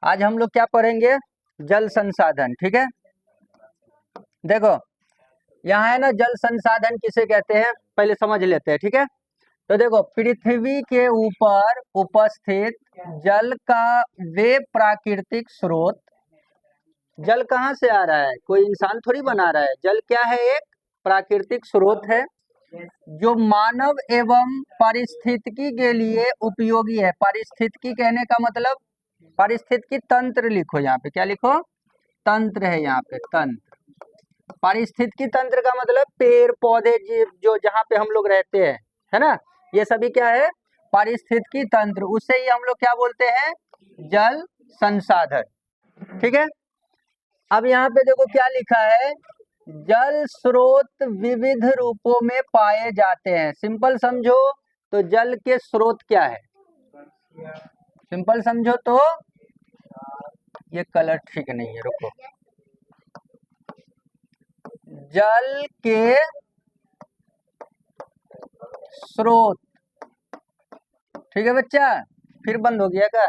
आज हम लोग क्या पढ़ेंगे? जल संसाधन। ठीक है, देखो यहाँ है ना, जल संसाधन किसे कहते हैं पहले समझ लेते हैं। ठीक है, तो देखो पृथ्वी के ऊपर उपस्थित जल का वे प्राकृतिक स्रोत। जल कहाँ से आ रहा है? कोई इंसान थोड़ी बना रहा है। जल क्या है? एक प्राकृतिक स्रोत है जो मानव एवं पारिस्थितिकी के लिए उपयोगी है। पारिस्थितिकी कहने का मतलब, पारिस्थितिकी तंत्र लिखो यहाँ पे। क्या लिखो? तंत्र है यहाँ पे, तंत्र। पारिस्थितिकी तंत्र का मतलब पेड़ पौधे जो जहाँ पे हम लोग रहते हैं, है ना, ये सभी क्या है? पारिस्थितिकी तंत्र। उससे ही हम लोग क्या बोलते हैं? जल संसाधन। ठीक है, अब यहाँ पे देखो क्या लिखा है, जल स्रोत विविध रूपों में पाए जाते हैं। सिंपल समझो तो जल के स्रोत क्या है? सिंपल समझो तो, ये कलर ठीक नहीं है, रुको। जल के स्रोत, ठीक है बच्चा, फिर बंद हो गया क्या?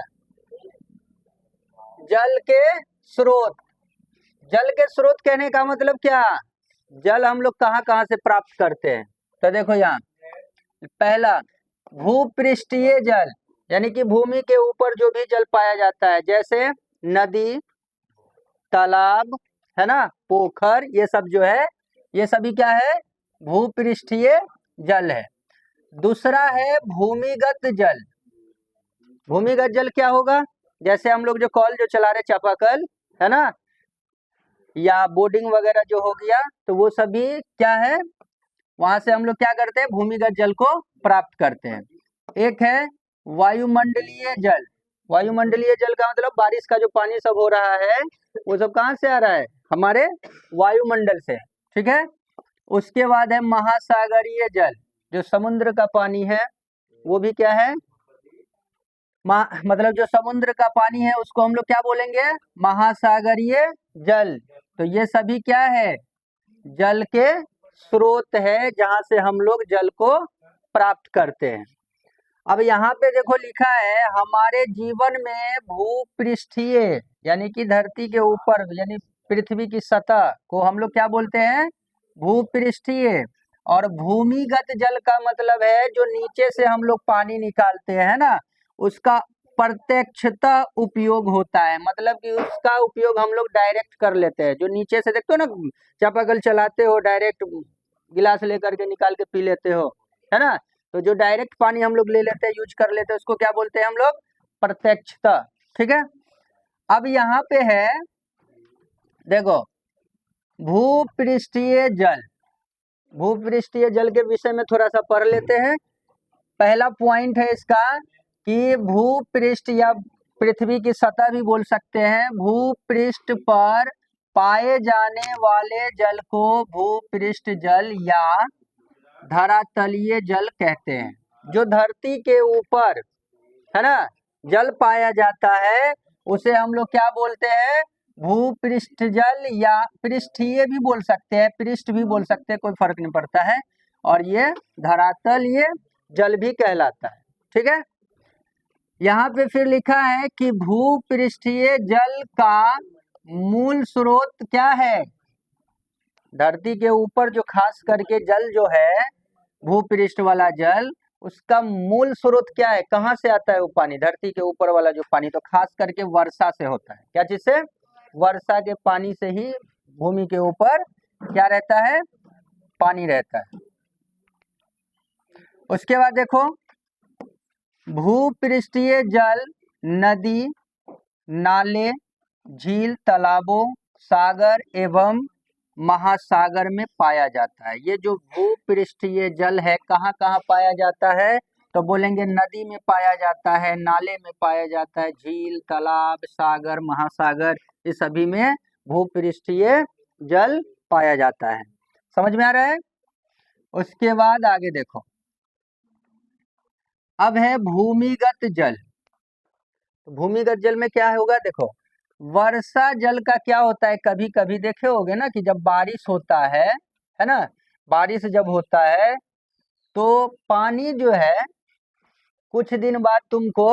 जल के स्रोत, जल के स्रोत कहने का मतलब क्या? जल हम लोग कहाँ कहाँ से प्राप्त करते हैं? तो देखो यहाँ, पहला भूपृष्ठीय जल, यानी कि भूमि के ऊपर जो भी जल पाया जाता है, जैसे नदी, तालाब, है ना, पोखर, ये सब जो है, ये सभी क्या है? भूपृष्ठीय जल है। दूसरा है भूमिगत जल। भूमिगत जल क्या होगा? जैसे हम लोग जो कॉल जो चला रहे, चापाकल, है ना, या बोर्डिंग वगैरह जो हो गया, तो वो सभी क्या है? वहां से हम लोग क्या करते हैं? भूमिगत जल को प्राप्त करते हैं। एक है वायुमंडलीय जल। वायुमंडलीय जल का मतलब बारिश का जो पानी सब हो रहा है, वो सब कहाँ से आ रहा है? हमारे वायुमंडल से। ठीक है, उसके बाद है महासागरीय जल, जो समुद्र का पानी है, वो भी क्या है? मतलब जो समुद्र का पानी है उसको हम लोग क्या बोलेंगे? महासागरीय जल। तो ये सभी क्या है? जल के स्रोत है, जहां से हम लोग जल को प्राप्त करते हैं। अब यहाँ पे देखो लिखा है, हमारे जीवन में भूपृष्ठीय यानी कि धरती के ऊपर, यानी पृथ्वी की सतह को हम लोग क्या बोलते हैं? भूपृष्ठीय। और भूमिगत जल का मतलब है जो नीचे से हम लोग पानी निकालते हैं, है ना, उसका प्रत्यक्षता उपयोग होता है। मतलब कि उसका उपयोग हम लोग डायरेक्ट कर लेते हैं। जो नीचे से देखते हो ना, चापाकल चलाते हो, डायरेक्ट गिलास लेकर के निकाल के पी लेते हो, है ना, तो जो डायरेक्ट पानी हम लोग ले लेते हैं, यूज कर लेते हैं, उसको क्या बोलते हैं हम लोग? प्रत्यक्षता। ठीक है, अब यहाँ पे है, देखो भूपृष्ठीय जल। भूपृष्ठीय जल के विषय में थोड़ा सा पढ़ लेते हैं। पहला पॉइंट है इसका कि भूपृष्ठ या पृथ्वी की सतह भी बोल सकते हैं, भूपृष्ठ पर पाए जाने वाले जल को भूपृष्ठ जल या धरातलीय जल कहते हैं। जो धरती के ऊपर, है ना, जल पाया जाता है, उसे हम लोग क्या बोलते हैं? भूपृष्ठ जल, या पृष्ठीय भी बोल सकते हैं, पृष्ठ भी बोल सकते हैं, कोई फर्क नहीं पड़ता है। और ये धरातलीय जल भी कहलाता है। ठीक है, यहाँ पे फिर लिखा है कि भूपृष्ठीय जल का मूल स्रोत क्या है? धरती के ऊपर जो खास करके जल जो है, भूपृष्ठ वाला जल, उसका मूल स्रोत क्या है? कहाँ से आता है वो पानी? धरती के ऊपर वाला जो पानी, तो खास करके वर्षा से होता है। क्या चीज से? वर्षा के पानी से ही भूमि के ऊपर क्या रहता है? पानी रहता है। उसके बाद देखो, भूपृष्ठीय जल नदी, नाले, झील, तालाबों, सागर एवं महासागर में पाया जाता है। ये जो भूपृष्ठीय जल है, कहाँ कहाँ पाया जाता है? तो बोलेंगे नदी में पाया जाता है, नाले में पाया जाता है, झील, तालाब, सागर, महासागर, ये सभी में भूपृष्ठीय जल पाया जाता है। समझ में आ रहा है? उसके बाद आगे देखो, अब है भूमिगत जल। भूमिगत जल में क्या होगा? देखो, वर्षा जल का क्या होता है, कभी कभी देखे होगे ना कि जब बारिश होता है ना, बारिश जब होता है तो पानी जो है कुछ दिन बाद तुमको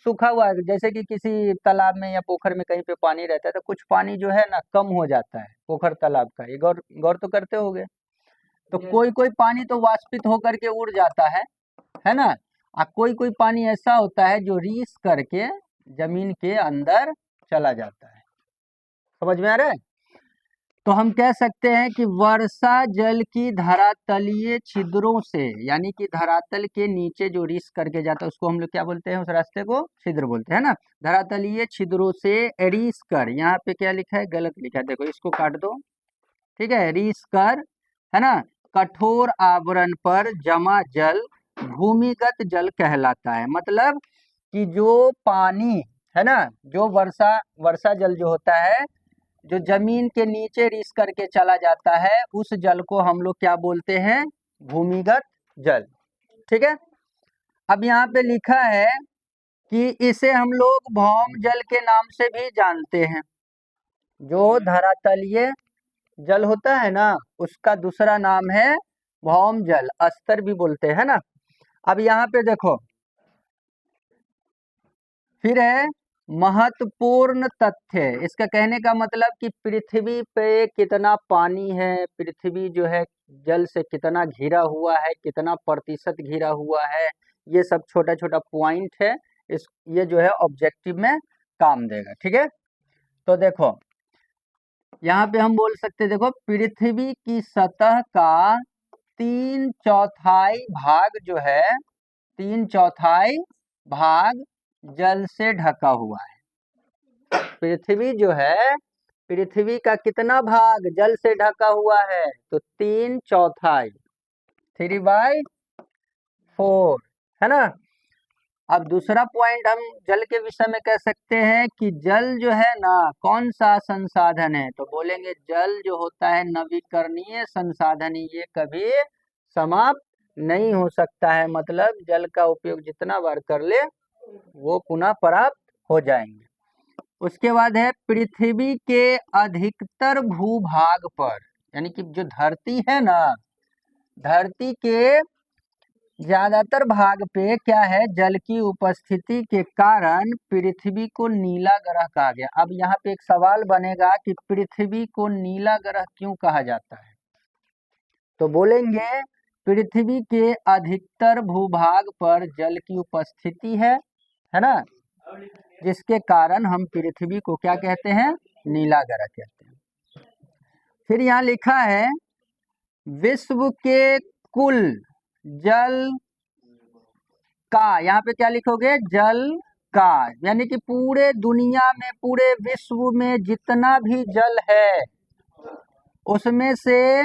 सूखा हुआ है, जैसे कि किसी तालाब में या पोखर में कहीं पे पानी रहता है तो कुछ पानी जो है ना कम हो जाता है पोखर तालाब का, ये गौर गौर तो करते होगे। तो कोई कोई पानी तो वाष्पित होकर के उड़ जाता है ना। और कोई कोई पानी ऐसा होता है जो रीस करके जमीन के अंदर चला जाता है। समझ में आ रहा है? तो हम कह सकते हैं कि वर्षा जल की धरातलीय छिद्रों से, यानी कि धरातल के नीचे जो रिस करके जाता है उसको हम लोग क्या बोलते हैं, उस रास्ते को छिद्र बोलते हैं ना। धरातलीय छिद्रों से रिस कर, यहाँ पे क्या लिखा है, गलत लिखा है, देखो इसको काट दो, ठीक है। रिस कर है ना, कठोर आवरण पर जमा जल भूमिगत जल कहलाता है। मतलब कि जो पानी है ना, जो वर्षा जल जो होता है, जो जमीन के नीचे रिस करके चला जाता है, उस जल को हम लोग क्या बोलते हैं, भूमिगत जल। ठीक है। अब यहाँ पे लिखा है कि इसे हम लोग भौम जल के नाम से भी जानते हैं। जो धरातलीय जल होता है ना, उसका दूसरा नाम है भौम जल, अस्तर भी बोलते हैं ना। अब यहाँ पे देखो, फिर है महत्वपूर्ण तथ्य। इसका कहने का मतलब कि पृथ्वी पे कितना पानी है, पृथ्वी जो है जल से कितना घिरा हुआ है, कितना प्रतिशत घिरा हुआ है, ये सब छोटा छोटा पॉइंट है। ये जो है ऑब्जेक्टिव में काम देगा। ठीक है। तो देखो यहाँ पे हम बोल सकते, देखो पृथ्वी की सतह का 3/4 भाग जो है, 3/4 भाग जल से ढका हुआ है। पृथ्वी जो है, पृथ्वी का कितना भाग जल से ढका हुआ है, तो 3/4, 3/4 है ना। अब दूसरा पॉइंट हम जल के विषय में कह सकते हैं कि जल जो है ना कौन सा संसाधन है, तो बोलेंगे जल जो होता है नवीकरणीय संसाधन, ये कभी समाप्त नहीं हो सकता है। मतलब जल का उपयोग जितना बार कर ले वो पुनः प्राप्त हो जाएंगे। उसके बाद है पृथ्वी के अधिकतर भूभाग पर, यानी कि जो धरती है ना, धरती के ज्यादातर भाग पे क्या है, जल की उपस्थिति के कारण पृथ्वी को नीला ग्रह कहा गया। अब यहाँ पे एक सवाल बनेगा कि पृथ्वी को नीला ग्रह क्यों कहा जाता है, तो बोलेंगे पृथ्वी के अधिकतर भूभाग पर जल की उपस्थिति है ना, जिसके कारण हम पृथ्वी को क्या कहते हैं, नीला ग्रह कहते हैं। फिर यहाँ लिखा है विश्व के कुल जल का, यहाँ पे क्या लिखोगे, जल का, यानी कि पूरे दुनिया में, पूरे विश्व में जितना भी जल है उसमें से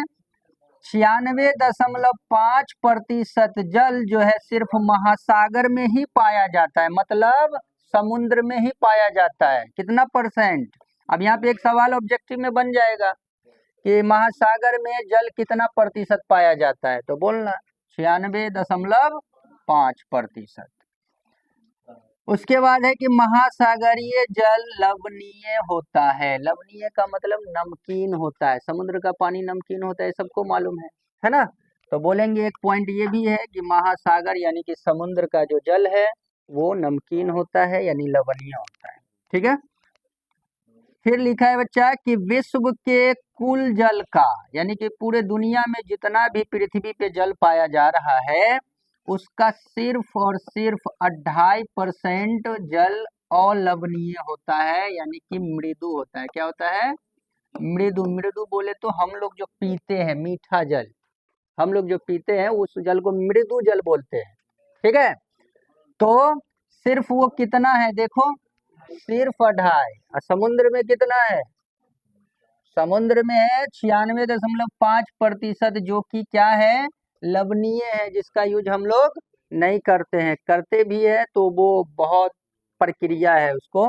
96.5% जल जो है सिर्फ महासागर में ही पाया जाता है, मतलब समुद्र में ही पाया जाता है। कितना परसेंट? अब यहाँ पे एक सवाल ऑब्जेक्टिव में बन जाएगा कि महासागर में जल कितना प्रतिशत पाया जाता है, तो बोलना 96.5%। उसके बाद है कि महासागरीय जल लवणीय होता है। लवणीय का मतलब नमकीन होता है, समुद्र का पानी नमकीन होता है, सबको मालूम है ना। तो बोलेंगे एक पॉइंट ये भी है कि महासागर यानी कि समुद्र का जो जल है वो नमकीन होता है, यानी लवणीय होता है। ठीक है। फिर लिखा है बच्चा कि विश्व के कुल जल का, यानी कि पूरे दुनिया में जितना भी पृथ्वी पे जल पाया जा रहा है उसका सिर्फ और सिर्फ 2.5% जल अलवणीय होता है, यानी कि मृदु होता है। क्या होता है? मृदु। मृदु बोले तो हम लोग जो पीते हैं मीठा जल, हम लोग जो पीते हैं उस जल को मृदु जल बोलते हैं। ठीक है। तो सिर्फ वो कितना है, देखो सिर्फ 2.5, और समुद्र में कितना है, समुद्र में है 96.5%, जो कि क्या है, लवणीय है, जिसका यूज हम लोग नहीं करते हैं। करते भी है तो वो बहुत प्रक्रिया है उसको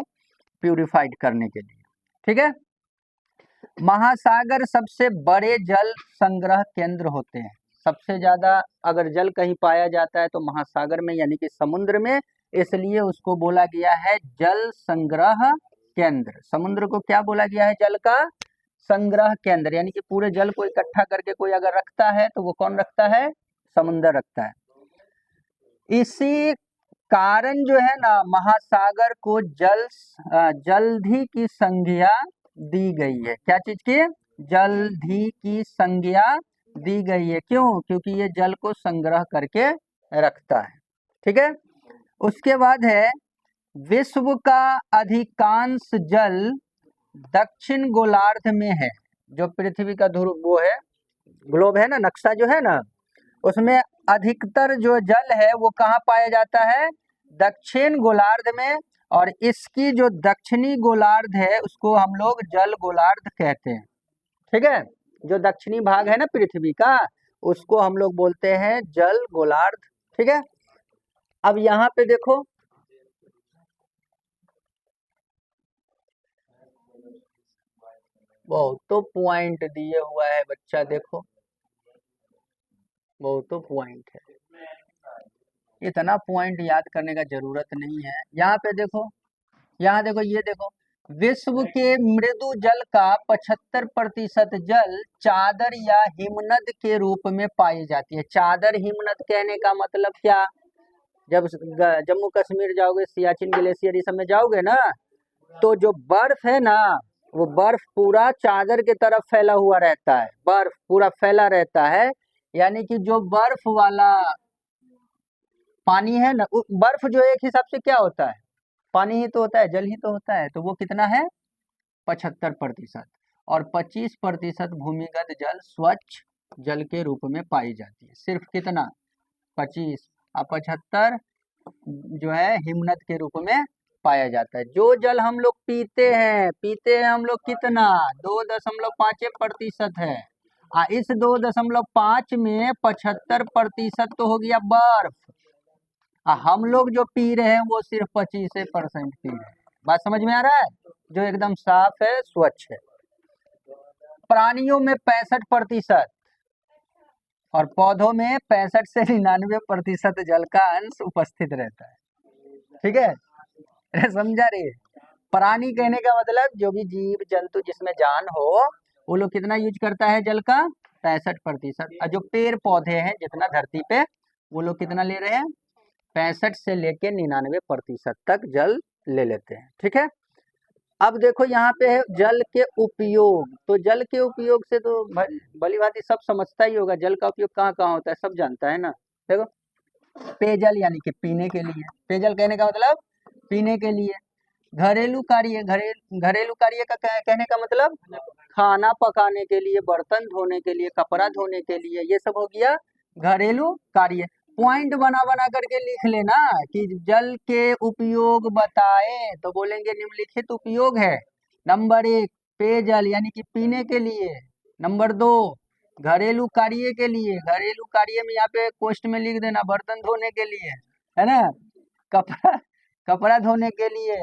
प्यूरिफाइड करने के लिए। ठीक है। महासागर सबसे बड़े जल संग्रह केंद्र होते हैं। सबसे ज्यादा अगर जल कहीं पाया जाता है तो महासागर में, यानी कि समुद्र में, इसलिए उसको बोला गया है जल संग्रह केंद्र। समुद्र को क्या बोला गया है, जल का संग्रह केंद्र, यानी कि पूरे जल को इकट्ठा करके कोई अगर रखता है तो वो कौन रखता है, समुद्र रखता है। इसी कारण जो है ना, महासागर को जलधि की संज्ञा दी गई है। क्या चीज की? जलधि की संज्ञा दी गई है। क्यों? क्योंकि ये जल को संग्रह करके रखता है। ठीक है। उसके बाद है, विश्व का अधिकांश जल दक्षिण गोलार्ध में है। जो पृथ्वी का ध्रुव वो है, ग्लोब है ना, नक्शा जो है ना, उसमें अधिकतर जो जल है वो कहाँ पाया जाता है? दक्षिण गोलार्ध में। और इसकी जो दक्षिणी गोलार्ध है उसको हम लोग जल गोलार्ध कहते हैं। ठीक है। जो दक्षिणी भाग है ना पृथ्वी का, उसको हम लोग बोलते हैं जल गोलार्ध। ठीक है। अब यहाँ पे देखो, बहुत तो पॉइंट दिए हुआ है बच्चा, देखो बहुत तो पॉइंट है, इतना पॉइंट याद करने का जरूरत नहीं है। यहाँ पे देखो, यहाँ देखो, ये देखो, विश्व के मृदु जल का 75% जल चादर या हिमनद के रूप में पाई जाती है। चादर हिमनद कहने का मतलब क्या? जब जम्मू कश्मीर जाओगे, सियाचिन ग्लेशियर ये सब में जाओगे ना, तो जो बर्फ है ना, वो बर्फ पूरा चादर के तरफ फैला हुआ रहता है, बर्फ पूरा फैला रहता है। यानी कि जो बर्फ वाला पानी है ना, बर्फ जो एक हिसाब से क्या होता है? पानी ही तो होता है, जल ही तो होता है। तो वो कितना है? 75%। और 25% भूमिगत जल स्वच्छ जल के रूप में पाई जाती है। सिर्फ कितना? 25। और 75 जो है हिमनद के रूप में पाया जाता है। जो जल हम लोग पीते हैं हम लोग कितना? 2.5% है। इस 2.5 में 75% तो हो गया बर्फ। हम लोग जो पी रहे हैं वो सिर्फ 25% पी रहे हैं। बात समझ में आ रहा है? जो एकदम साफ है, स्वच्छ है। प्राणियों में 65% और पौधों में 65 से 99% जल का अंश उपस्थित रहता है। ठीक है। अरे समझा रही? प्राणी कहने का मतलब जो भी जीव जंतु जिसमें जान हो, वो लोग कितना यूज करता है जल का? 65%। और जो पेड़ पौधे हैं जितना धरती पे, वो लोग कितना ले रहे हैं? 65 से लेके 99% तक जल ले लेते हैं। ठीक है। अब देखो यहाँ पे है जल के उपयोग। तो जल के उपयोग से तो भली भांति सब समझता ही होगा, जल का उपयोग कहाँ कहाँ होता है, सब जानता है ना। देखो, पेयजल यानी कि पीने के लिए, पेयजल कहने का मतलब पीने के लिए। घरेलू कार्य, घरेलू कार्य का कहने का मतलब खाना पकाने के लिए, बर्तन धोने के लिए, कपड़ा धोने के लिए, ये सब हो गया घरेलू कार्य। पॉइंट बना बना करके लिख लेना कि जल के उपयोग बताए, तो बोलेंगे निम्नलिखित उपयोग है। नंबर 1 पेयजल यानी कि पीने के लिए। नंबर 2 घरेलू कार्य के लिए। घरेलू कार्य में यहाँ पे पोस्ट में लिख देना बर्तन धोने के लिए, है ना, कपड़ा कपड़ा धोने के लिए,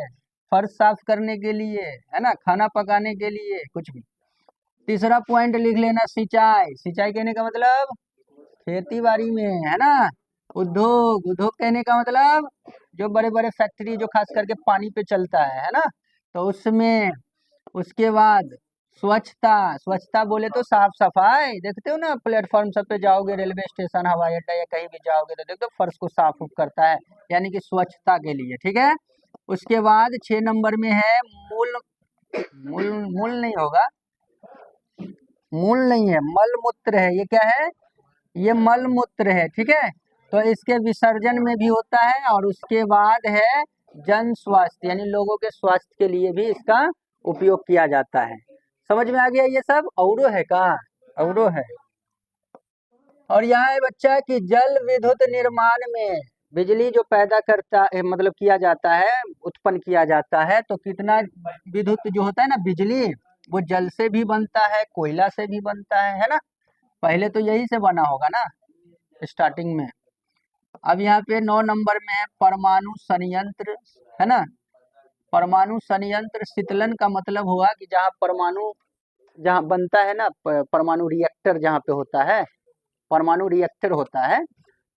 फर्श साफ करने के लिए, है ना, खाना पकाने के लिए, कुछ भी। तीसरा पॉइंट लिख लेना सिंचाई। सिंचाई कहने का मतलब खेती बाड़ी में, है ना। उद्योग कहने का मतलब जो बड़े बड़े फैक्ट्री जो खास करके पानी पे चलता है ना, तो उसमें। उसके बाद स्वच्छता बोले तो साफ सफाई। देखते हो ना, प्लेटफॉर्म सब पे जाओगे, रेलवे स्टेशन, हवाई अड्डा या कहीं भी जाओगे तो देखते हो फर्श को साफ उफ करता है, यानी कि स्वच्छता के लिए। ठीक है। उसके बाद 6 नंबर में है मूल मूल मूल नहीं होगा, मूल नहीं है, मल मूत्र है। ये क्या है? ये मल मूत्र है। ठीक है। तो इसके विसर्जन में भी होता है। और उसके बाद है जन स्वास्थ्य, यानी लोगों के स्वास्थ्य के लिए भी इसका उपयोग किया जाता है। समझ में आ गया ये सब? औरो है का? औरो है। और यहाँ है बच्चा कि जल विद्युत निर्माण में बिजली जो पैदा करता है, मतलब किया जाता है, उत्पन्न किया जाता है, तो कितना विद्युत जो होता है ना, बिजली, वो जल से भी बनता है, कोयला से भी बनता है ना। पहले तो यही से बना होगा ना स्टार्टिंग में। अब यहाँ पे 9 नंबर में है परमाणु संयंत्र, है ना। परमाणु संयंत्र शीतलन का मतलब हुआ कि जहाँ बनता है ना, परमाणु रिएक्टर जहाँ पे होता है, परमाणु रिएक्टर होता है,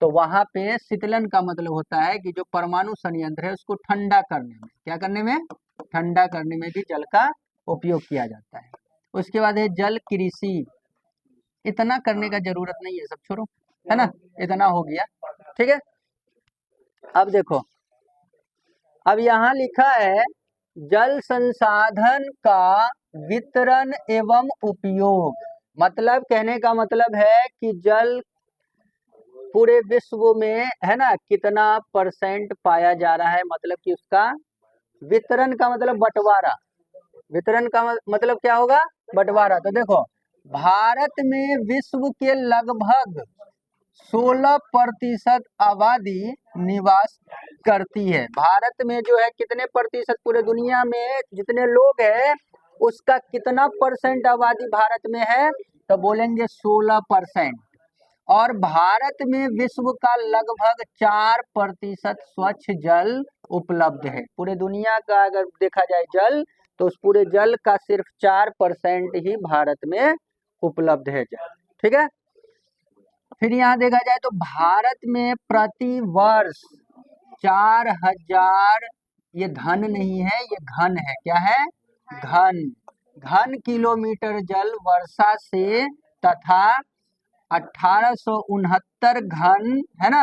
तो वहां पे शीतलन का मतलब होता है कि जो परमाणु संयंत्र है उसको ठंडा करने में, क्या करने में? ठंडा करने में भी जल का उपयोग किया जाता है। उसके बाद है जल कृषि। इतना करने का जरूरत नहीं है, सब छोड़ो, है ना, इतना हो गया। ठीक है। अब देखो अब यहाँ लिखा है जल संसाधन का वितरण एवं उपयोग, मतलब कहने का मतलब है कि जल पूरे विश्व में है ना कितना % पाया जा रहा है, मतलब कि उसका वितरण का मतलब बंटवारा, वितरण का मतलब क्या होगा, बंटवारा। तो देखो भारत में विश्व के लगभग 16% आबादी निवास करती है। भारत में जो है कितने प्रतिशत, पूरे दुनिया में जितने लोग हैं उसका कितना % आबादी भारत में है, तो बोलेंगे 16%। और भारत में विश्व का लगभग 4% स्वच्छ जल उपलब्ध है। पूरे दुनिया का अगर देखा जाए जल, तो उस पूरे जल का सिर्फ 4% ही भारत में उपलब्ध है जल, ठीक है। फिर यहाँ देखा जाए तो भारत में प्रति वर्ष 4000, ये धन नहीं है ये घन है, क्या है, घन किलोमीटर जल वर्षा से तथा 1869 घन, है ना,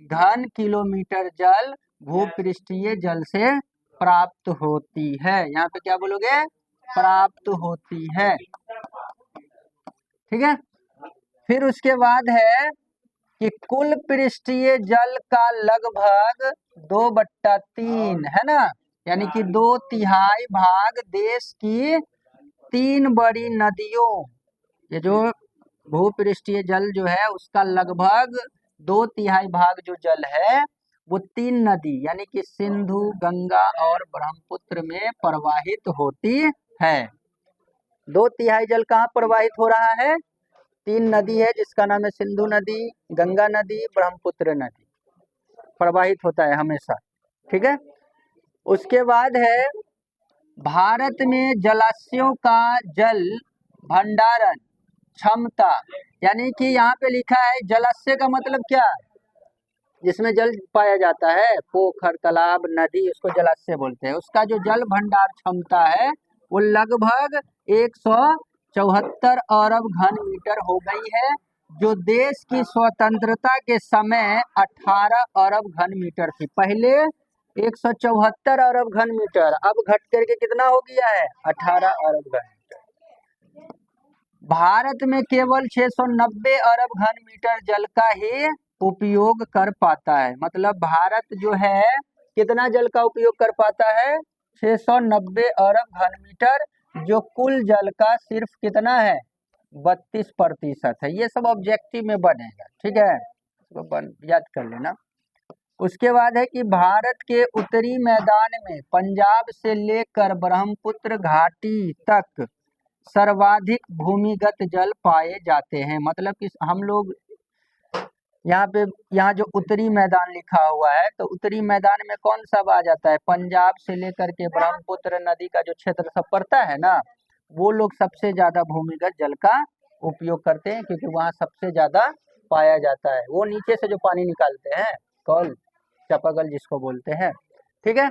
घन किलोमीटर जल भूपृष्ठीय जल से प्राप्त होती है। यहाँ पे क्या बोलोगे, प्राप्त होती है, ठीक है। फिर उसके बाद है कि कुल पृष्ठीय जल का लगभग 2/3 है ना, यानी कि 2/3 भाग देश की 3 बड़ी नदियों, ये जो भूपृष्ठीय जल जो है उसका लगभग 2/3 भाग जो जल है वो 3 नदी यानी कि सिंधु, गंगा और ब्रह्मपुत्र में प्रवाहित होती है। 2/3 जल कहाँ प्रवाहित हो रहा है, 3 नदी है जिसका नाम है सिंधु नदी, गंगा नदी, ब्रह्मपुत्र नदी, प्रवाहित होता है हमेशा, ठीक है। उसके बाद है भारत में जलाशयों का जल भंडारण क्षमता, यानी कि यहाँ पे लिखा है जलाशय का मतलब क्या, जिसमें जल पाया जाता है, पोखर, तालाब, नदी, उसको जलाशय बोलते हैं। उसका जो जल भंडार क्षमता है वो लगभग 174 अरब घन मीटर हो गई है, जो देश की स्वतंत्रता के समय 18 अरब घन मीटर थी। पहले 174 अरब घन मीटर, अब घट करके कितना हो गया है, 18 अरब घन। भारत में केवल 690 अरब घन मीटर जल का ही उपयोग कर पाता है, मतलब भारत जो है कितना जल का उपयोग कर पाता है, 690 अरब घन मीटर, जो कुल जल का सिर्फ कितना है, 32% है। ये सब ऑब्जेक्टिव में बनेगा, ठीक है, इसको याद कर लेना। उसके बाद है कि भारत के उत्तरी मैदान में पंजाब से लेकर ब्रह्मपुत्र घाटी तक सर्वाधिक भूमिगत जल पाए जाते हैं, मतलब कि हम लोग यहाँ पे, यहाँ जो उत्तरी मैदान लिखा हुआ है तो उत्तरी मैदान में कौन सा आ जाता है, पंजाब से लेकर के ब्रह्मपुत्र नदी का जो क्षेत्र सब पड़ता है ना, वो लोग सबसे ज्यादा भूमिगत जल का उपयोग करते हैं, क्योंकि वहाँ सबसे ज्यादा पाया जाता है। वो नीचे से जो पानी निकालते हैं, कल चापाकल जिसको बोलते हैं, ठीक है।